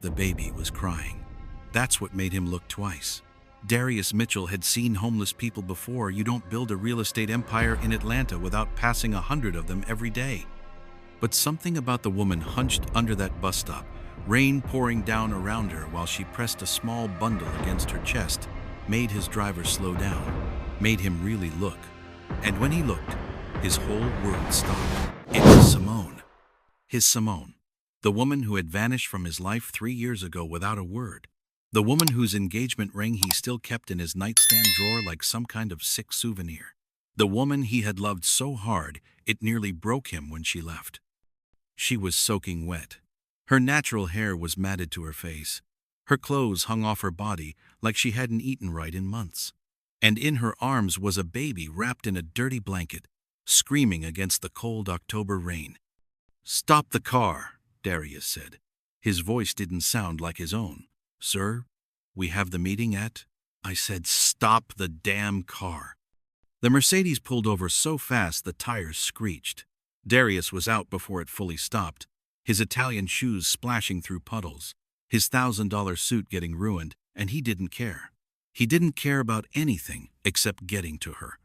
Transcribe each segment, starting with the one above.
The baby was crying. That's what made him look twice. Darius Mitchell had seen homeless people before. You don't build a real estate empire in Atlanta without passing 100 of them every day. But something about the woman hunched under that bus stop, rain pouring down around her while she pressed a small bundle against her chest, made his driver slow down, made him really look. And when he looked, his whole world stopped. It was Simone. His Simone. The woman who had vanished from his life 3 years ago without a word. The woman whose engagement ring he still kept in his nightstand drawer like some kind of sick souvenir. The woman he had loved so hard it nearly broke him when she left. She was soaking wet. Her natural hair was matted to her face. Her clothes hung off her body like she hadn't eaten right in months. And in her arms was a baby wrapped in a dirty blanket, screaming against the cold October rain. "Stop the car," Darius said. His voice didn't sound like his own. "Sir, we have the meeting at—" I said, "Stop the damn car." The Mercedes pulled over so fast the tires screeched. Darius was out before it fully stopped, his Italian shoes splashing through puddles, his $1,000 suit getting ruined, and he didn't care. He didn't care about anything except getting to her.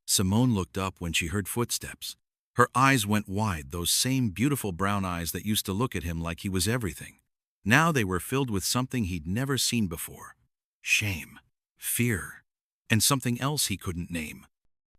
Simone looked up when she heard footsteps. Her eyes went wide, those same beautiful brown eyes that used to look at him like he was everything. Now they were filled with something he'd never seen before. Shame, fear, and something else he couldn't name.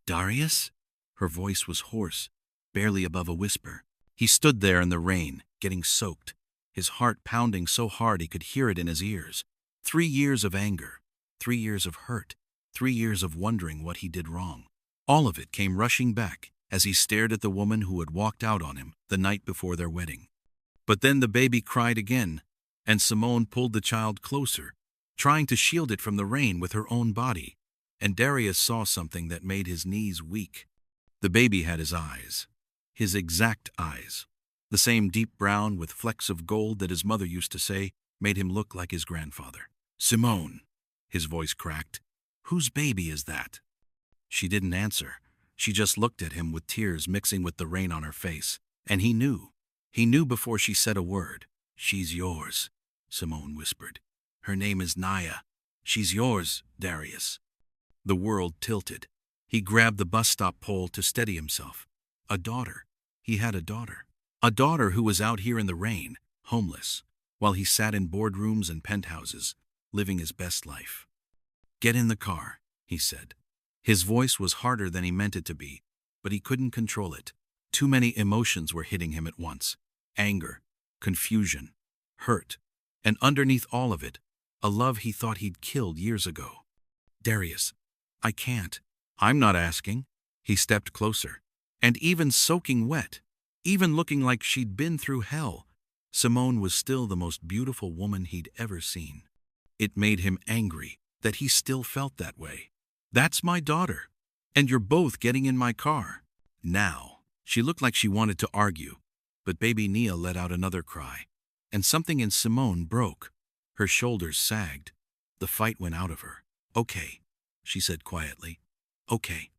"Darius?" Her voice was hoarse, barely above a whisper. He stood there in the rain, getting soaked, his heart pounding so hard he could hear it in his ears. 3 years of anger, 3 years of hurt, 3 years of wondering what he did wrong. All of it came rushing back as he stared at the woman who had walked out on him the night before their wedding. But then the baby cried again, and Simone pulled the child closer, trying to shield it from the rain with her own body, and Darius saw something that made his knees weak. The baby had his eyes, his exact eyes, the same deep brown with flecks of gold that his mother used to say made him look like his grandfather. "Simone," his voice cracked, "whose baby is that?" She didn't answer. She just looked at him with tears mixing with the rain on her face, and he knew. He knew before she said a word. "She's yours," Simone whispered. "Her name is Naya. She's yours, Darius." The world tilted. He grabbed the bus stop pole to steady himself. A daughter. He had a daughter. A daughter who was out here in the rain, homeless, while he sat in boardrooms and penthouses, living his best life. "Get in the car," he said. His voice was harder than he meant it to be, but he couldn't control it. Too many emotions were hitting him at once. Anger, confusion, hurt, and underneath all of it, a love he thought he'd killed years ago. "Darius, I can't." "I'm not asking." He stepped closer. And even soaking wet, even looking like she'd been through hell, Simone was still the most beautiful woman he'd ever seen. It made him angry that he still felt that way. "That's my daughter, and you're both getting in my car." Now, she looked like she wanted to argue, but baby Nia let out another cry, and something in Simone broke. Her shoulders sagged. The fight went out of her. "Okay," she said quietly. "Okay."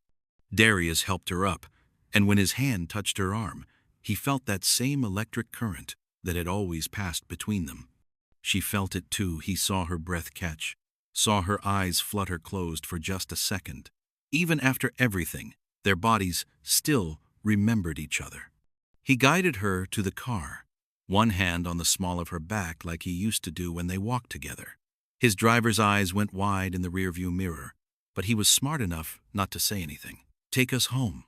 Darius helped her up, and when his hand touched her arm, he felt that same electric current that had always passed between them. She felt it too. He saw her breath catch, saw her eyes flutter closed for just a second. Even after everything, their bodies still remembered each other. He guided her to the car, one hand on the small of her back like he used to do when they walked together. His driver's eyes went wide in the rearview mirror, but he was smart enough not to say anything. "Take us home,"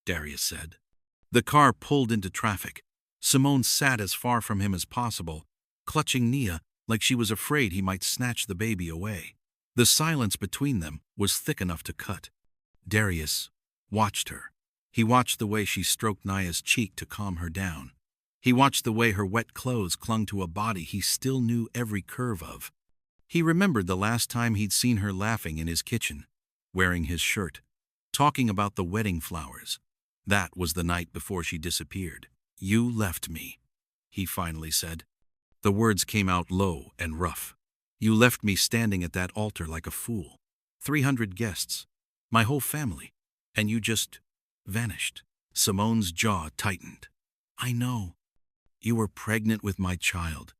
Darius said. The car pulled into traffic. Simone sat as far from him as possible, clutching Nia like she was afraid he might snatch the baby away. The silence between them was thick enough to cut. Darius watched her. He watched the way she stroked Naya's cheek to calm her down. He watched the way her wet clothes clung to a body he still knew every curve of. He remembered the last time he'd seen her laughing in his kitchen, wearing his shirt, talking about the wedding flowers. That was the night before she disappeared. "You left me," he finally said. The words came out low and rough. "You left me standing at that altar like a fool. 300 guests, my whole family, and you just vanished." Simone's jaw tightened. "I know. You were pregnant with my child,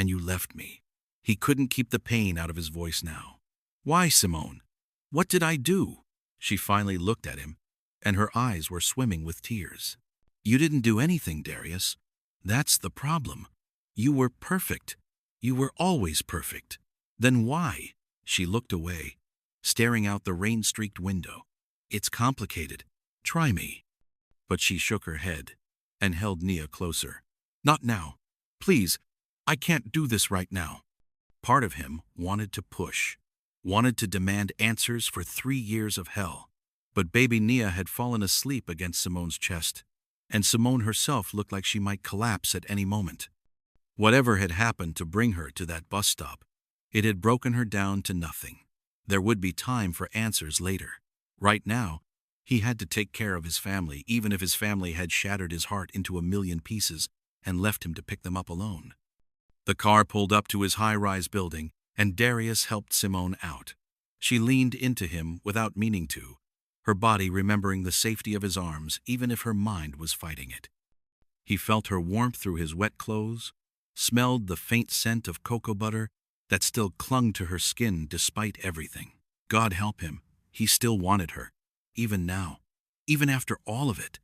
and you left me." He couldn't keep the pain out of his voice now. "Why, Simone? What did I do?" She finally looked at him, and her eyes were swimming with tears. "You didn't do anything, Darius. That's the problem. You were perfect. You were always perfect. Then why?" She looked away, staring out the rain-streaked window. "It's complicated. Try me." But she shook her head and held Nia closer. "Not now. Please, I can't do this right now." Part of him wanted to push, wanted to demand answers for 3 years of hell. But baby Nia had fallen asleep against Simone's chest, and Simone herself looked like she might collapse at any moment. Whatever had happened to bring her to that bus stop, it had broken her down to nothing. There would be time for answers later. Right now, he had to take care of his family, even if his family had shattered his heart into a million pieces and left him to pick them up alone. The car pulled up to his high-rise building, and Darius helped Simone out. She leaned into him without meaning to, her body remembering the safety of his arms even if her mind was fighting it. He felt her warmth through his wet clothes, smelled the faint scent of cocoa butter that still clung to her skin despite everything. God help him, he still wanted her, even now, even after all of it.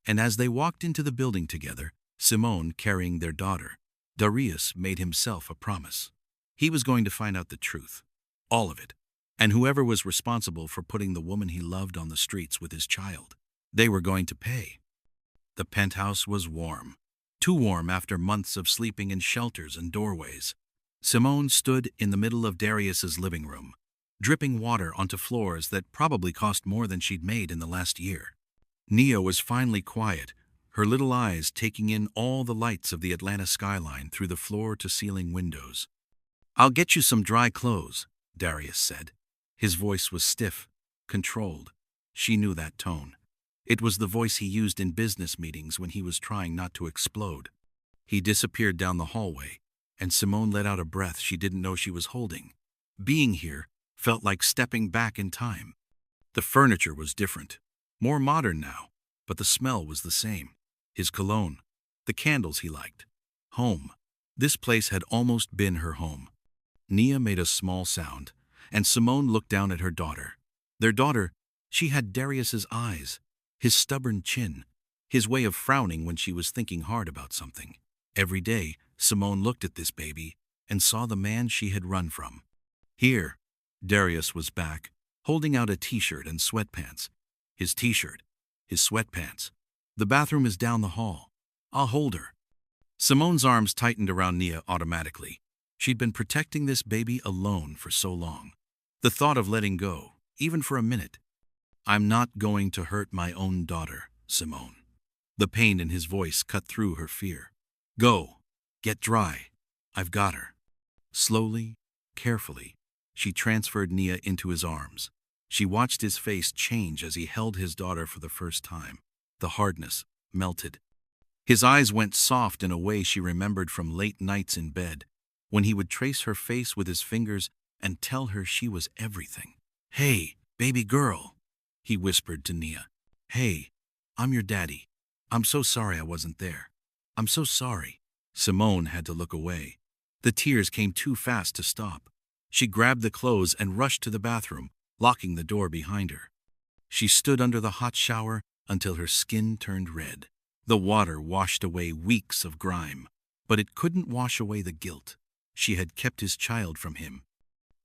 And as they walked into the building together, Simone carrying their daughter, Darius made himself a promise. He was going to find out the truth, all of it, and whoever was responsible for putting the woman he loved on the streets with his child, they were going to pay. The penthouse was warm, too warm after months of sleeping in shelters and doorways. Simone stood in the middle of Darius's living room, dripping water onto floors that probably cost more than she'd made in the last year. Nia was finally quiet, her little eyes taking in all the lights of the Atlanta skyline through the floor-to-ceiling windows. "I'll get you some dry clothes," Darius said. His voice was stiff, controlled. She knew that tone. It was the voice he used in business meetings when he was trying not to explode. He disappeared down the hallway, and Simone let out a breath she didn't know she was holding. Being here felt like stepping back in time. The furniture was different, more modern now, but the smell was the same. His cologne, the candles he liked. Home. This place had almost been her home. Nia made a small sound, and Simone looked down at her daughter. Their daughter, she had Darius's eyes, his stubborn chin, his way of frowning when she was thinking hard about something. Every day, Simone looked at this baby and saw the man she had run from. Here, Darius was back, holding out a t-shirt and sweatpants. His t-shirt, his sweatpants. "The bathroom is down the hall. I'll hold her." Simone's arms tightened around Nia automatically. She'd been protecting this baby alone for so long. The thought of letting go, even for a minute. "I'm not going to hurt my own daughter, Simone." The pain in his voice cut through her fear. "Go. Get dry. I've got her." Slowly, carefully, she transferred Nia into his arms. She watched his face change as he held his daughter for the first time. The hardness melted. His eyes went soft in a way she remembered from late nights in bed, when he would trace her face with his fingers and tell her she was everything. "Hey, baby girl," he whispered to Nia. "Hey, I'm your daddy. I'm so sorry I wasn't there. I'm so sorry." Simone had to look away. The tears came too fast to stop. She grabbed the clothes and rushed to the bathroom, locking the door behind her. She stood under the hot shower until her skin turned red. The water washed away weeks of grime, but it couldn't wash away the guilt. She had kept his child from him.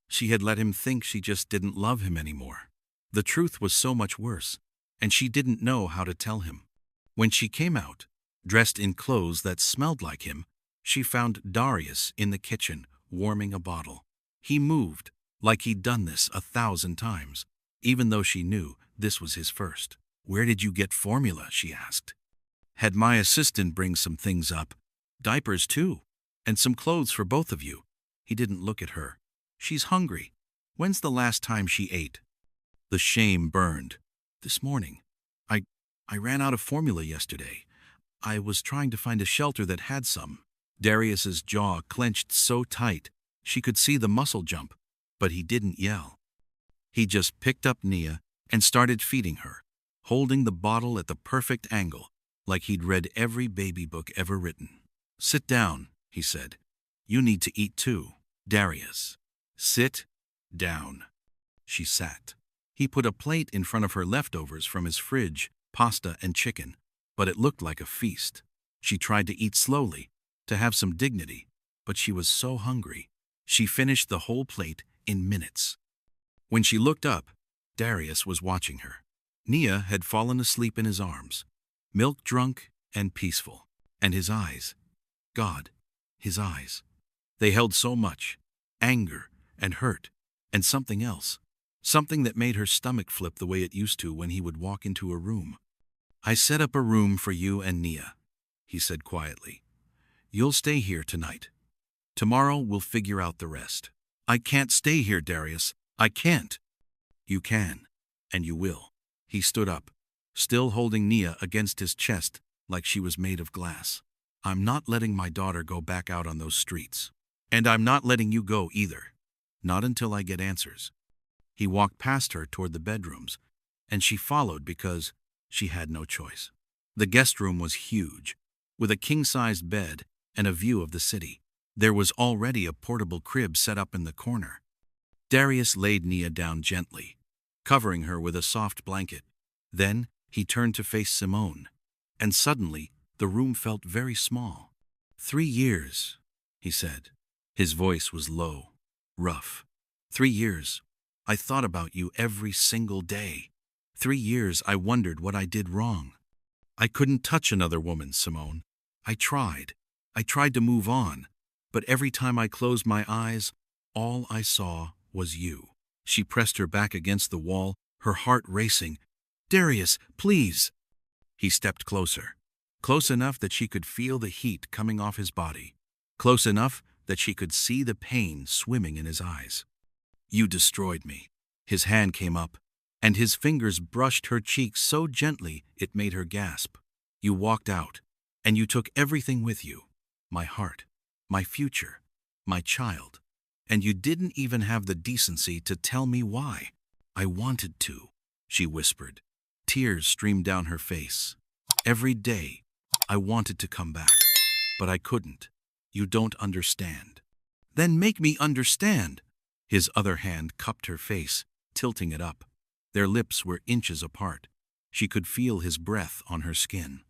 She had let him think she just didn't love him anymore. The truth was so much worse, and she didn't know how to tell him. When she came out, dressed in clothes that smelled like him, she found Darius in the kitchen, warming a bottle. He moved, like he'd done this 1,000 times, even though she knew this was his first. "Where did you get formula?" she asked. "Had my assistant bring some things up. Diapers too, and some clothes for both of you." He didn't look at her. "She's hungry. When's the last time she ate?" The shame burned. "This morning. I ran out of formula yesterday. I was trying to find a shelter that had some." Darius's jaw clenched so tight she could see the muscle jump, but he didn't yell. He just picked up Nia and started feeding her, holding the bottle at the perfect angle, like he'd read every baby book ever written. "Sit down," he said. You need to eat too. Darius. Sit down. She sat. He put a plate in front of her leftovers from his fridge, pasta and chicken, but it looked like a feast. She tried to eat slowly, to have some dignity, but she was so hungry. She finished the whole plate in minutes. When she looked up, Darius was watching her. Nia had fallen asleep in his arms, milk-drunk and peaceful. And his eyes, God, his eyes. They held so much, anger and hurt, and something else, something that made her stomach flip the way it used to when he would walk into a room. I set up a room for you and Nia, he said quietly. You'll stay here tonight. Tomorrow we'll figure out the rest. I can't stay here, Darius. I can't. You can, and you will. He stood up, still holding Nia against his chest like she was made of glass. I'm not letting my daughter go back out on those streets. And I'm not letting you go either. Not until I get answers. He walked past her toward the bedrooms, and she followed because she had no choice. The guest room was huge, with a king-sized bed and a view of the city. There was already a portable crib set up in the corner. Darius laid Nia down gently, covering her with a soft blanket. Then he turned to face Simone, and suddenly the room felt very small. 3 years, he said. His voice was low, rough. 3 years. I thought about you every single day. 3 years I wondered what I did wrong. I couldn't touch another woman, Simone. I tried. I tried to move on, but every time I closed my eyes, all I saw was you. She pressed her back against the wall, her heart racing. Darius, please. He stepped closer, close enough that she could feel the heat coming off his body, close enough that she could see the pain swimming in his eyes. You destroyed me. His hand came up, and his fingers brushed her cheek so gently it made her gasp. You walked out, and you took everything with you. My heart, my future, my child. And you didn't even have the decency to tell me why. I wanted to, she whispered. Tears streamed down her face. Every day, I wanted to come back, but I couldn't. You don't understand. Then make me understand. His other hand cupped her face, tilting it up. Their lips were inches apart. She could feel his breath on her skin.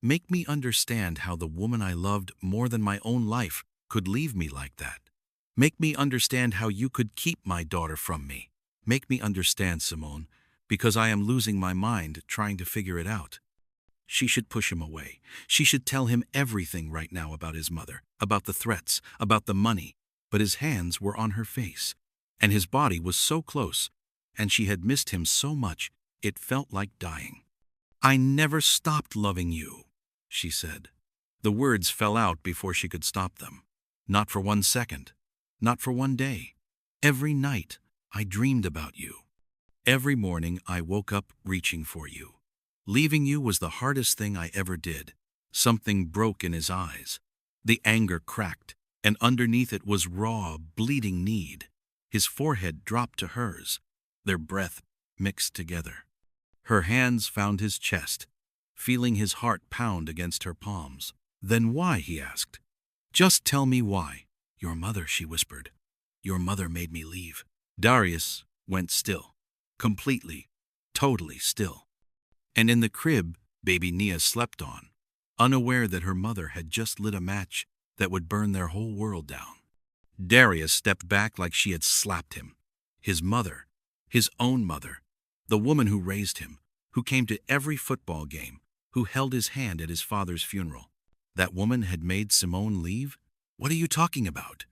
Make me understand how the woman I loved more than my own life could leave me like that. Make me understand how you could keep my daughter from me. Make me understand, Simone, because I am losing my mind trying to figure it out. She should push him away. She should tell him everything right now about his mother, about the threats, about the money. But his hands were on her face, and his body was so close, and she had missed him so much, it felt like dying. I never stopped loving you, she said. The words fell out before she could stop them. Not for 1 second. Not for 1 day. Every night, I dreamed about you. Every morning, I woke up reaching for you. Leaving you was the hardest thing I ever did. Something broke in his eyes. The anger cracked, and underneath it was raw, bleeding need. His forehead dropped to hers. Their breath mixed together. Her hands found his chest, feeling his heart pound against her palms. Then why, he asked. Just tell me why. Your mother, she whispered. Your mother made me leave. Darius went still. Completely, totally still. And in the crib, baby Nia slept on, unaware that her mother had just lit a match that would burn their whole world down. Darius stepped back like she had slapped him. His mother, his own mother, the woman who raised him, who came to every football game, who held his hand at his father's funeral. That woman had made Simone leave? What are you talking about?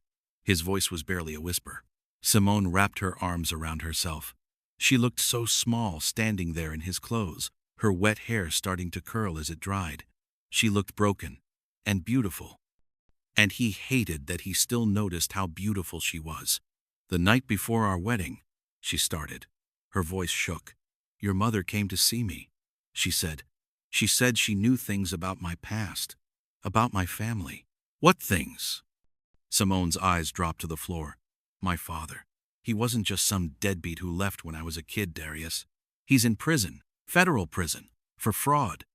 His voice was barely a whisper. Simone wrapped her arms around herself. She looked so small standing there in his clothes, her wet hair starting to curl as it dried. She looked broken and beautiful. And he hated that he still noticed how beautiful she was. The night before our wedding, she started. Her voice shook. Your mother came to see me, she said. She said she knew things about my past, about my family. What things? Simone's eyes dropped to the floor. My father. He wasn't just some deadbeat who left when I was a kid, Darius. He's in prison, federal prison, for fraud.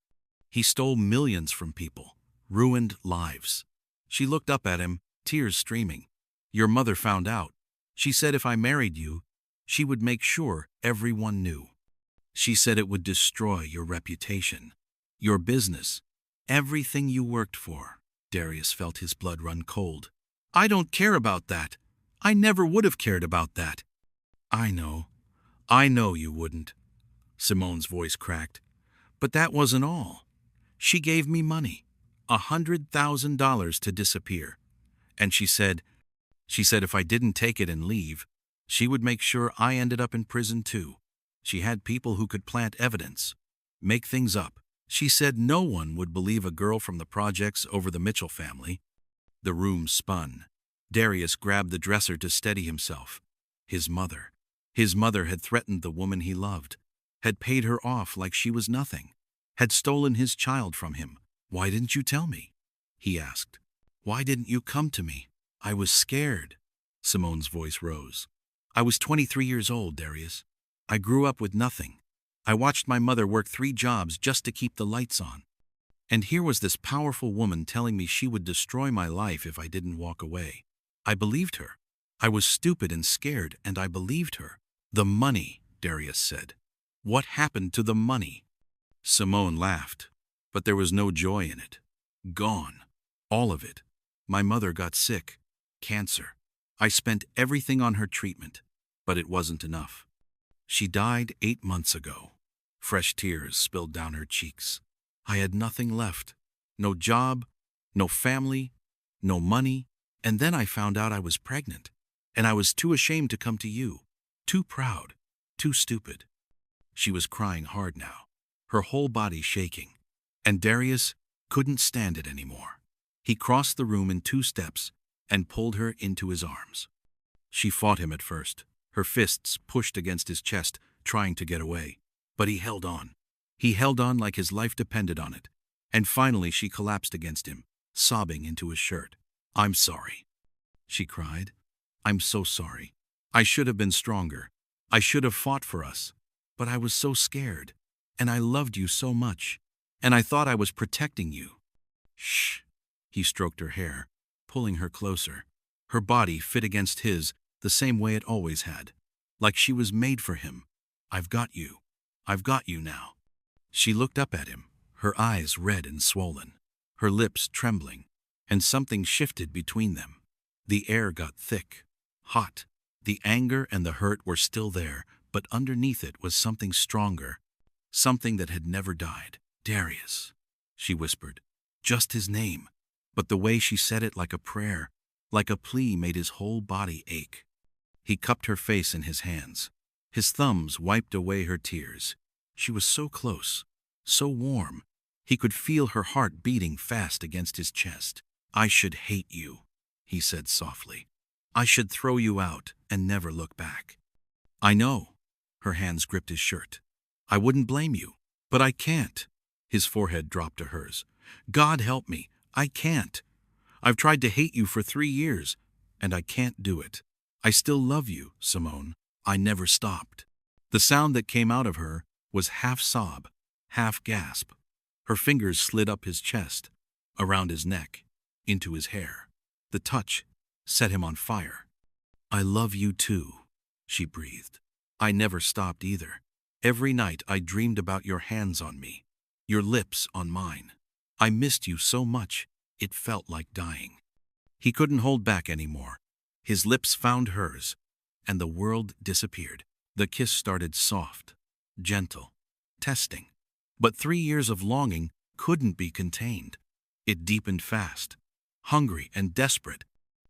He stole millions from people, ruined lives. She looked up at him, tears streaming. Your mother found out. She said if I married you, she would make sure everyone knew. She said it would destroy your reputation, your business, everything you worked for. Darius felt his blood run cold. I don't care about that. I never would have cared about that. I know you wouldn't. Simone's voice cracked. But that wasn't all. She gave me money, $100,000 to disappear. And she said if I didn't take it and leave, she would make sure I ended up in prison too. She had people who could plant evidence, make things up. She said no one would believe a girl from the projects over the Mitchell family. The room spun. Darius grabbed the dresser to steady himself. His mother had threatened the woman he loved, had paid her off like she was nothing, had stolen his child from him. Why didn't you tell me? He asked. Why didn't you come to me? I was scared. Simone's voice rose. I was 23 years old, Darius. I grew up with nothing. I watched my mother work 3 jobs just to keep the lights on. And here was this powerful woman telling me she would destroy my life if I didn't walk away. I believed her. I was stupid and scared, and I believed her. The money, Darius said. What happened to the money? Simone laughed, but there was no joy in it. Gone. All of it. My mother got sick. Cancer. I spent everything on her treatment, but it wasn't enough. She died 8 months ago. Fresh tears spilled down her cheeks. I had nothing left. No job, no family, no money. And then I found out I was pregnant. And I was too ashamed to come to you. Too proud. Too stupid. She was crying hard now, her whole body shaking. And Darius couldn't stand it anymore. He crossed the room in 2 steps and pulled her into his arms. She fought him at first, her fists pushed against his chest, trying to get away. But he held on. He held on like his life depended on it. And finally she collapsed against him, sobbing into his shirt. I'm sorry, she cried. I'm so sorry. I should have been stronger. I should have fought for us. But I was so scared. And I loved you so much. And I thought I was protecting you. Shh. He stroked her hair, pulling her closer. Her body fit against his the same way it always had. Like she was made for him. I've got you. I've got you now. She looked up at him, her eyes red and swollen, her lips trembling, and something shifted between them. The air got thick, hot. The anger and the hurt were still there, but underneath it was something stronger, something that had never died. Darius, she whispered, just his name. But the way she said it like a prayer, like a plea, made his whole body ache. He cupped her face in his hands. His thumbs wiped away her tears. She was so close, so warm. He could feel her heart beating fast against his chest. I should hate you, he said softly. I should throw you out and never look back. I know. Her hands gripped his shirt. I wouldn't blame you, but I can't. His forehead dropped to hers. God help me. I can't. I've tried to hate you for 3 years, and I can't do it. I still love you, Simone. I never stopped. The sound that came out of her was half sob, half gasp. Her fingers slid up his chest, around his neck, into his hair. The touch set him on fire. I love you too, she breathed. I never stopped either. Every night I dreamed about your hands on me, your lips on mine. I missed you so much, it felt like dying. He couldn't hold back anymore. His lips found hers, and the world disappeared. The kiss started soft, gentle, testing. But 3 years of longing couldn't be contained. It deepened fast, hungry and desperate.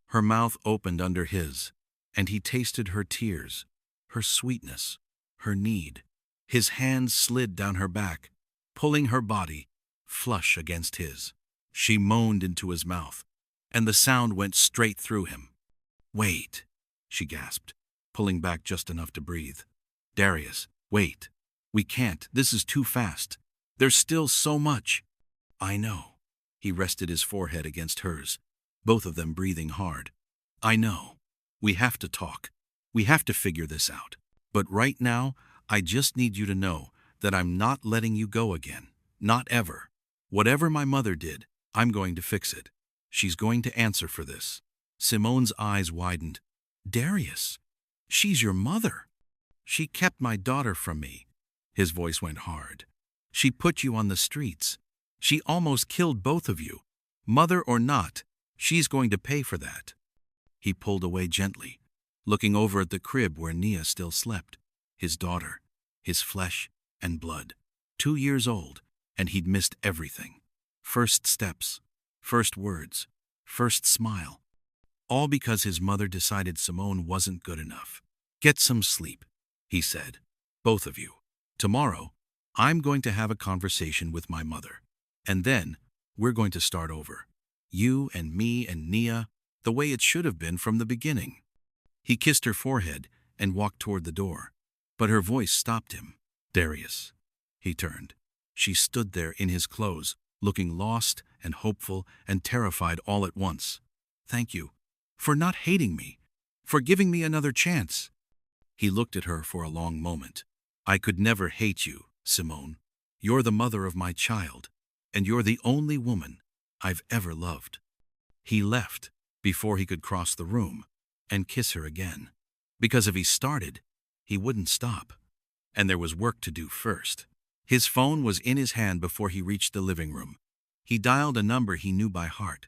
Her mouth opened under his, and he tasted her tears, her sweetness, her need. His hands slid down her back, pulling her body flush against his. She moaned into his mouth, and the sound went straight through him. Wait, she gasped, pulling back just enough to breathe. Darius, wait. We can't. This is too fast. There's still so much. I know. He rested his forehead against hers, both of them breathing hard. I know. We have to talk. We have to figure this out. But right now, I just need you to know that I'm not letting you go again. Not ever. Whatever my mother did, I'm going to fix it. She's going to answer for this. Simone's eyes widened. Darius, she's your mother. She kept my daughter from me. His voice went hard. She put you on the streets. She almost killed both of you. Mother or not, she's going to pay for that. He pulled away gently, looking over at the crib where Nia still slept. His daughter, his flesh and blood. 2 years old, and he'd missed everything. First steps, first words, first smile. All because his mother decided Simone wasn't good enough. Get some sleep, he said. Both of you. Tomorrow, I'm going to have a conversation with my mother. And then, we're going to start over. You and me and Nia, the way it should have been from the beginning. He kissed her forehead and walked toward the door. But her voice stopped him. Darius. He turned. She stood there in his clothes, looking lost and hopeful and terrified all at once. Thank you. For not hating me. For giving me another chance. He looked at her for a long moment. I could never hate you, Simone. You're the mother of my child, and you're the only woman I've ever loved. He left before he could cross the room and kiss her again. Because if he started, he wouldn't stop. And there was work to do first. His phone was in his hand before he reached the living room. He dialed a number he knew by heart.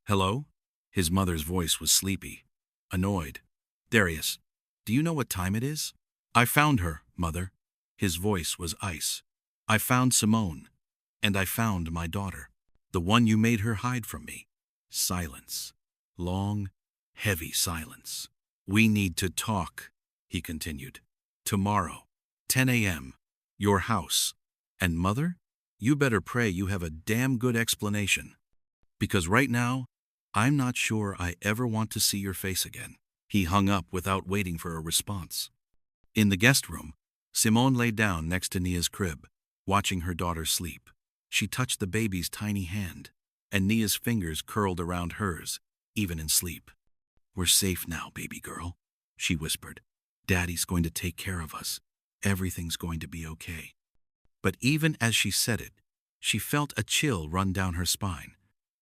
Hello? His mother's voice was sleepy, annoyed. Darius, do you know what time it is? I found her, Mother. His voice was ice. I found Simone, and I found my daughter, the one you made her hide from me. Silence. Long, heavy silence. We need to talk, he continued. Tomorrow, 10 a.m., your house. And Mother, you better pray you have a damn good explanation. Because right now, I'm not sure I ever want to see your face again. He hung up without waiting for a response. In the guest room, Simone lay down next to Nia's crib, watching her daughter sleep. She touched the baby's tiny hand, and Nia's fingers curled around hers, even in sleep. We're safe now, baby girl, she whispered. Daddy's going to take care of us. Everything's going to be okay. But even as she said it, she felt a chill run down her spine,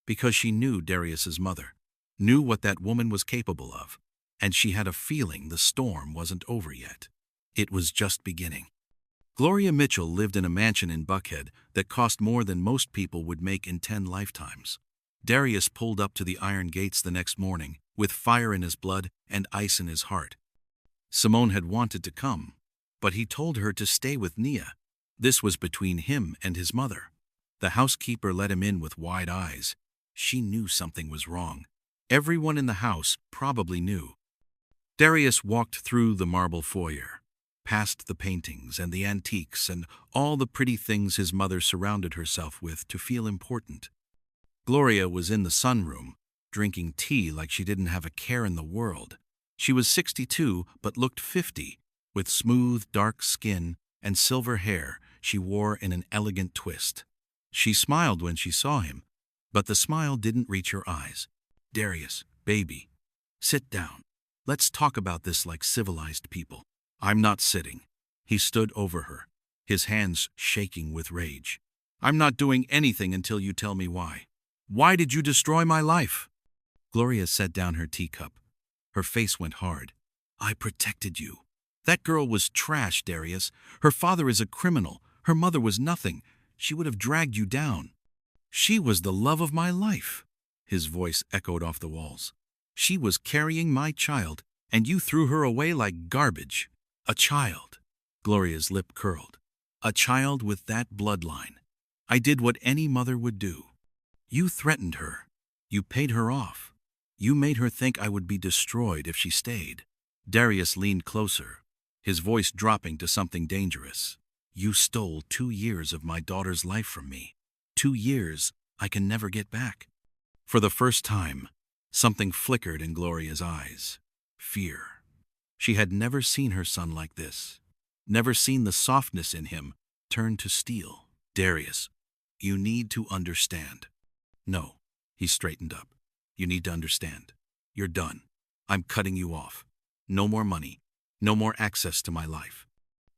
because she knew Darius's mother, knew what that woman was capable of, and she had a feeling the storm wasn't over yet. It was just beginning. Gloria Mitchell lived in a mansion in Buckhead that cost more than most people would make in 10 lifetimes. Darius pulled up to the iron gates the next morning, with fire in his blood and ice in his heart. Simone had wanted to come, but he told her to stay with Nia. This was between him and his mother. The housekeeper let him in with wide eyes. She knew something was wrong. Everyone in the house probably knew. Darius walked through the marble foyer, past the paintings and the antiques and all the pretty things his mother surrounded herself with to feel important. Gloria was in the sunroom, drinking tea like she didn't have a care in the world. She was 62 but looked 50, with smooth, dark skin and silver hair she wore in an elegant twist. She smiled when she saw him, but the smile didn't reach her eyes. Darius, baby, sit down. Let's talk about this like civilized people. I'm not sitting. He stood over her, his hands shaking with rage. I'm not doing anything until you tell me why. Why did you destroy my life? Gloria set down her teacup. Her face went hard. I protected you. That girl was trash, Darius. Her father is a criminal. Her mother was nothing. She would have dragged you down. She was the love of my life. His voice echoed off the walls. She was carrying my child, and you threw her away like garbage. A child. Gloria's lip curled. A child with that bloodline. I did what any mother would do. You threatened her. You paid her off. You made her think I would be destroyed if she stayed. Darius leaned closer, his voice dropping to something dangerous. You stole 2 years of my daughter's life from me. 2 years I can never get back. For the first time, something flickered in Gloria's eyes. Fear. She had never seen her son like this. Never seen the softness in him turn to steel. Darius, you need to understand. No, he straightened up. You need to understand. You're done. I'm cutting you off. No more money. No more access to my life.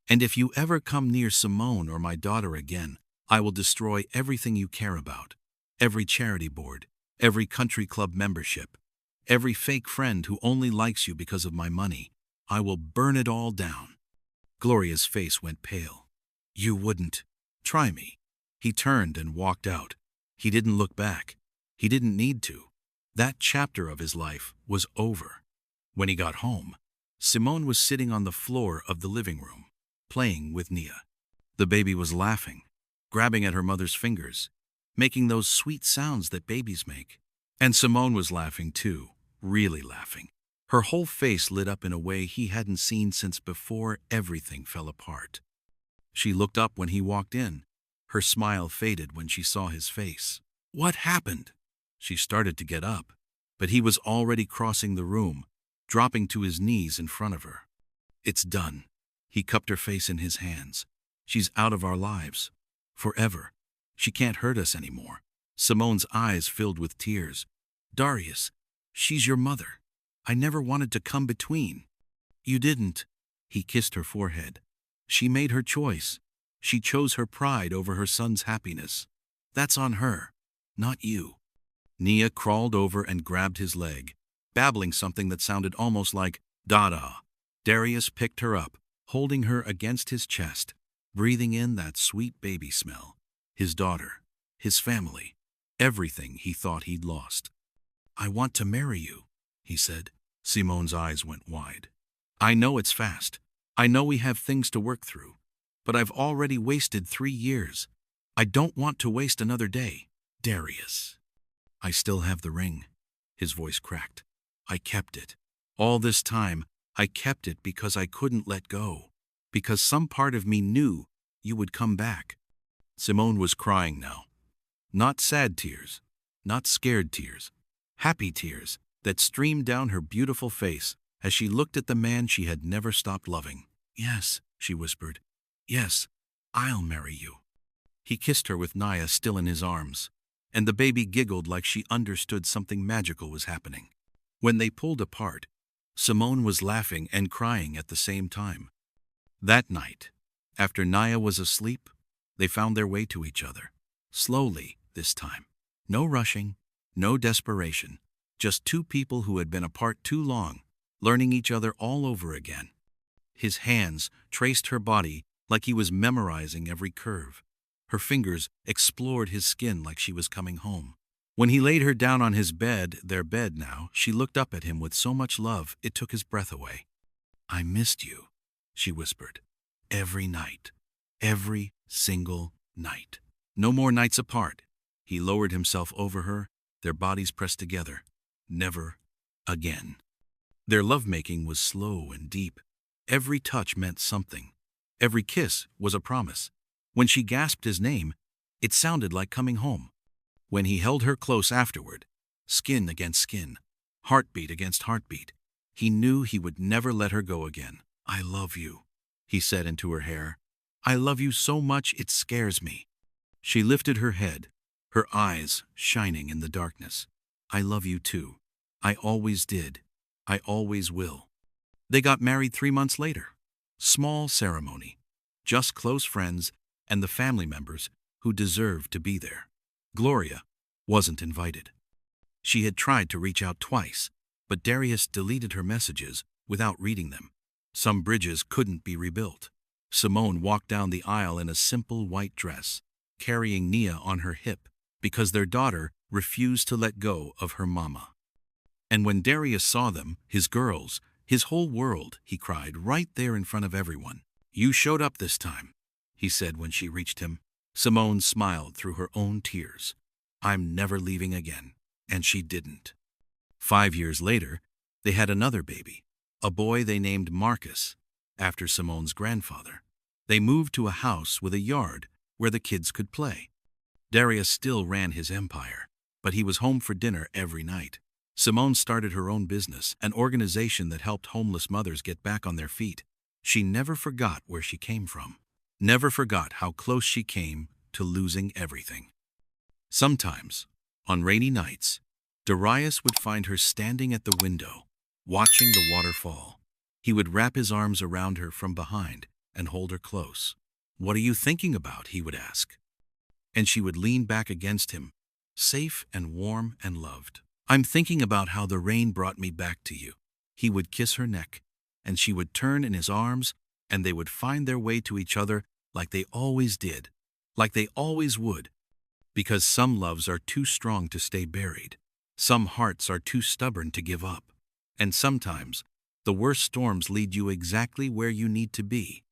And if you ever come near Simone or my daughter again, I will destroy everything you care about. Every charity board. Every country club membership. Every fake friend who only likes you because of my money. I will burn it all down." Gloria's face went pale. "You wouldn't. Try me." He turned and walked out. He didn't look back. He didn't need to. That chapter of his life was over. When he got home, Simone was sitting on the floor of the living room, playing with Nia. The baby was laughing, grabbing at her mother's fingers, making those sweet sounds that babies make. And Simone was laughing too, really laughing. Her whole face lit up in a way he hadn't seen since before everything fell apart. She looked up when he walked in. Her smile faded when she saw his face. "What happened?" She started to get up, but he was already crossing the room, dropping to his knees in front of her. "It's done." He cupped her face in his hands. "She's out of our lives. Forever. She can't hurt us anymore." Simone's eyes filled with tears. "Darius, she's your mother. I never wanted to come between." "You didn't." He kissed her forehead. "She made her choice. She chose her pride over her son's happiness. That's on her, not you." Nia crawled over and grabbed his leg, babbling something that sounded almost like "da-da." Darius picked her up, holding her against his chest, breathing in that sweet baby smell. His daughter, his family, everything he thought he'd lost. "I want to marry you," he said. Simone's eyes went wide. "I know it's fast. I know we have things to work through. But I've already wasted 3 years. I don't want to waste another day. Darius." "I still have the ring." His voice cracked. "I kept it. All this time, I kept it because I couldn't let go. Because some part of me knew you would come back." Simone was crying now. Not sad tears, not scared tears, happy tears that streamed down her beautiful face as she looked at the man she had never stopped loving. "Yes," she whispered. "Yes, I'll marry you." He kissed her with Nia still in his arms, and the baby giggled like she understood something magical was happening. When they pulled apart, Simone was laughing and crying at the same time. That night, after Nia was asleep, they found their way to each other. Slowly, this time. No rushing, no desperation. Just two people who had been apart too long, learning each other all over again. His hands traced her body like he was memorizing every curve. Her fingers explored his skin like she was coming home. When he laid her down on his bed, their bed now, she looked up at him with so much love it took his breath away. "I missed you," she whispered. "Every night. Every single night. No more nights apart." He lowered himself over her, their bodies pressed together. Never again. Their lovemaking was slow and deep. Every touch meant something. Every kiss was a promise. When she gasped his name, it sounded like coming home. When he held her close afterward, skin against skin, heartbeat against heartbeat, he knew he would never let her go again. "I love you," he said into her hair. "I love you so much it scares me." She lifted her head, her eyes shining in the darkness. "I love you too. I always did. I always will." They got married 3 months later. Small ceremony. Just close friends and the family members who deserved to be there. Gloria wasn't invited. She had tried to reach out twice, but Darius deleted her messages without reading them. Some bridges couldn't be rebuilt. Simone walked down the aisle in a simple white dress, carrying Nia on her hip, because their daughter refused to let go of her mama. And when Darius saw them, his girls, his whole world, he cried right there in front of everyone. "You showed up this time," he said when she reached him. Simone smiled through her own tears. "I'm never leaving again." And she didn't. 5 years later, they had another baby, a boy they named Marcus, after Simone's grandfather. They moved to a house with a yard where the kids could play. Darius still ran his empire, but he was home for dinner every night. Simone started her own business, an organization that helped homeless mothers get back on their feet. She never forgot where she came from, never forgot how close she came to losing everything. Sometimes, on rainy nights, Darius would find her standing at the window, watching the water fall. He would wrap his arms around her from behind and hold her close. "What are you thinking about?" he would ask. And she would lean back against him, safe and warm and loved. I'm thinking about how the rain brought me back to you. He would kiss her neck, and she would turn in his arms, and they would find their way to each other like they always did, like they always would. Because some loves are too strong to stay buried. Some hearts are too stubborn to give up. And sometimes, the worst storms lead you exactly where you need to be.